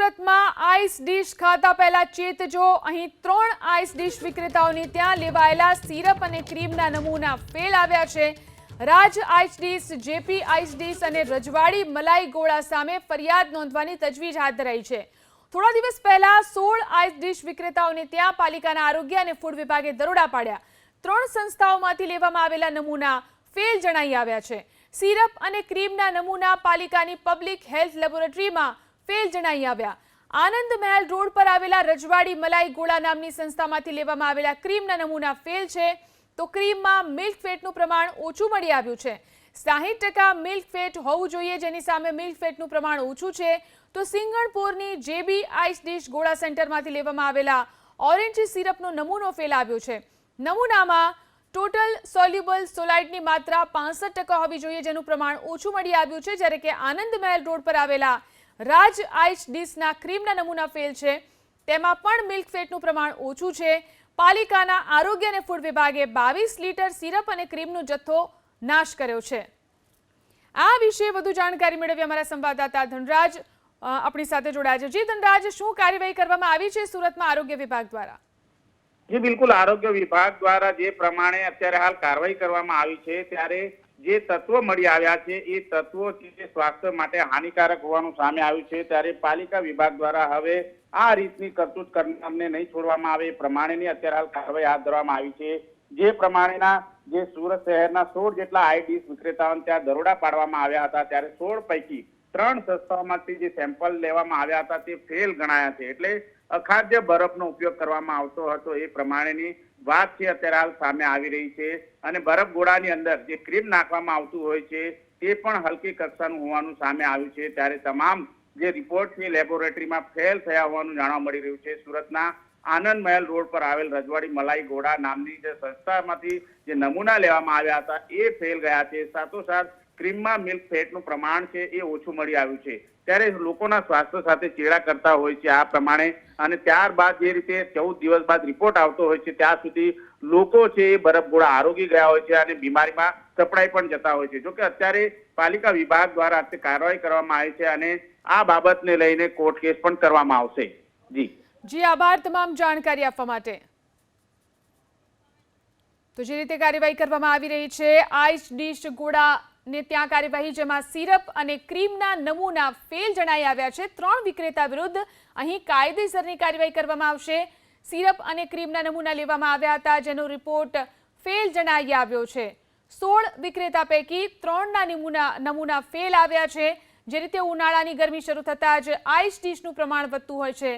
સુરતમાં ice dish ખાતા પહેલા ચેતજો, અહીં 3 આઈસ ડીશ વિક્રેતાઓની ત્યાં લેવાયેલા સિરપ અને ક્રીમના નમૂના ફેલ આવ્યા છે। Raj ice dish, JP ice dish અને રજવાડી મલાઈ ગોળા સામે ફરિયાદ નોંધવાની તજવીજ હાથ ધરાઈ છે। થોડા દિવસ પહેલા 16 આઈસ ડીશ વિક્રેતાઓને ત્યાં પાલિકાના આરોગ્ય અને ફૂડ વિભાગે દરોડા પાડ્યા। 3 સંસ્થાઓમાંથી લેવામાં આવેલા નમૂના ફેલ જણાઈ આવ્યા છે। સિરપ અને ક્રીમના નમૂના પાલિકાની પબ્લિક હેલ્થ લેબોરેટરીમાં ફેલ જણાઈ આવ્યા। આનંદ મહેલ રોડ પર આવેલા રજવાડી મલાઈ ગોળા નામની સંસ્થામાંથી લેવામાં આવેલા ક્રીમના નમૂના ફેલ છે, તો ક્રીમમાં મિલ્ક ફેટનું પ્રમાણ ઓછું મળી આવ્યું છે। 60% મિલ્ક ફેટ હોવું જોઈએ, જેની સામે મિલ્ક ફેટનું પ્રમાણ ઓછું છે। તો સિંગણપુરની જેબી આઈસ ડીશ ગોળા સેન્ટરમાંથી લેવામાં આવેલા ઓરેન્જ સિરપનો નમૂનો ફેલ આવ્યો છે। નમૂનામાં ટોટલ સોલ્યુબલ સોલાઇડની માત્રા 65% હોવી જોઈએ, જેનું પ્રમાણ ઓછું મળી આવ્યું છે, જ્યારે કે આનંદ મહેલ રોડ પર આવેલા રાજ આઈસ ડીશના ક્રીમના નમૂના ફેલ છે, તેમાં પણ મિલ્ક ફેટનું પ્રમાણ ઓછું છે। પાલિકાના આરોગ્ય અને ફૂડ વિભાગે 22 લીટર સિરપ અને ક્રીમનો જથ્થો નાશ કર્યો છે। આ વિશે વધુ જાણકારી મેળવી અમારા સંવાદદાતા ધનરાજ આપણી સાથે જોડાયા છે। જી ધનરાજ, શું કાર્યવાહી કરવામાં આવી છે સુરતમાં આરોગ્ય વિભાગ દ્વારા? જી બિલકુલ, આરોગ્ય વિભાગ દ્વારા જે પ્રમાણે અત્યારે હાલ કાર્યવાહી કરવામાં આવી છે, ત્યારે જે તત્વો મળી આવ્યા છે એ તત્વો જે સ્વાસ્થ્ય માટે હાનિકારક હોવાનું સામે આવ્યું છે, ત્યારે પાલિકા વિભાગ દ્વારા હવે આ રીતની કરતૂત કરનારને નહીં છોડવામાં આવે એ પ્રમાણેની અત્યારે હાલ કાર્યવાહી હાથ ધરવામાં આવી છે। જે પ્રમાણેના જે સુરત શહેરના 16 જેટલા આઈ ડીશ વિક્રેતાઓને ત્યાં દરોડા પાડવામાં આવ્યા હતા, ત્યારે 16 પૈકી 3 સંસ્થાઓમાંથી જે સેમ્પલ લેવામાં આવ્યા હતા તે ફેલ ગણાયા છે। એટલે અખાદ્ય બરફનો ઉપયોગ કરવામાં આવતો હતો એ પ્રમાણેની વાત છે અત્યારે હાલ સામે આવી રહી છે। અને બરફ ગોળાની અંદર જે ક્રીમ નાખવામાં આવતું હોય છે તે પણ હલકી કક્ષાનું હોવાનું સામે આવ્યું છે। ત્યારે તમામ જે રિપોર્ટ છે લેબોરેટરીમાં ફેલ થયા હોવાનું જાણવા મળી રહ્યું છે। સુરતના આનંદ મહેલ રોડ પર આવેલ રજવાડી મલાઈ ગોળા નામની જે સંસ્થામાંથી જે નમૂના લેવામાં આવ્યા હતા એ ફેલ ગયા છે। સાથોસાથ ક્રીમમાં મિલ્ક ફેટનું પ્રમાણ છે એ ઓછું મળી આવ્યું છે। ત્યારે લોકોના સ્વાસ્થ્ય સાથે ચેડા કરતા હોય છે આ પ્રમાણે, અને ત્યારબાદ જે રીતે 14 દિવસ બાદ રિપોર્ટ આવતો હોય છે ત્યાં સુધી લોકો છે એ બરફ ગોળા આરોગી ગયા હોય છે અને બીમારીમાં સપડાઈ પણ જતા હોય છે। જોકે અત્યારે પાલિકા વિભાગ દ્વારા કાર્યવાહી કરવામાં આવી છે અને આ બાબતને લઈને કોર્ટ કેસ પણ કરવામાં આવશે। જી આભાર તમામ જાણકારી આપવા માટે। તો જે રીતે કાર્યવાહી કરવામાં આવી રહી છે આઈસ ડીશ ગોળા ને ત્યાં કાર્યવાહી, જેમાં સિરપ અને ક્રીમના નમૂના ફેલ જણાઈ આવ્યા છે। 3 વિક્રેતા વિરુદ્ધ અહીં કાયદેસરની કાર્યવાહી કરવામાં આવશે। સિરપ અને ક્રીમના નમૂના લેવામાં આવ્યા હતા, જેનો રિપોર્ટ ફેલ જણાઈ આવ્યો છે। 16 વિક્રેતા પૈકી 3ના નમૂના ફેલ આવ્યા છે। જે રીતે ઉનાળાની ગરમી શરૂ થતાં જ આઈસ ડીશનું પ્રમાણ વધતું હોય છે,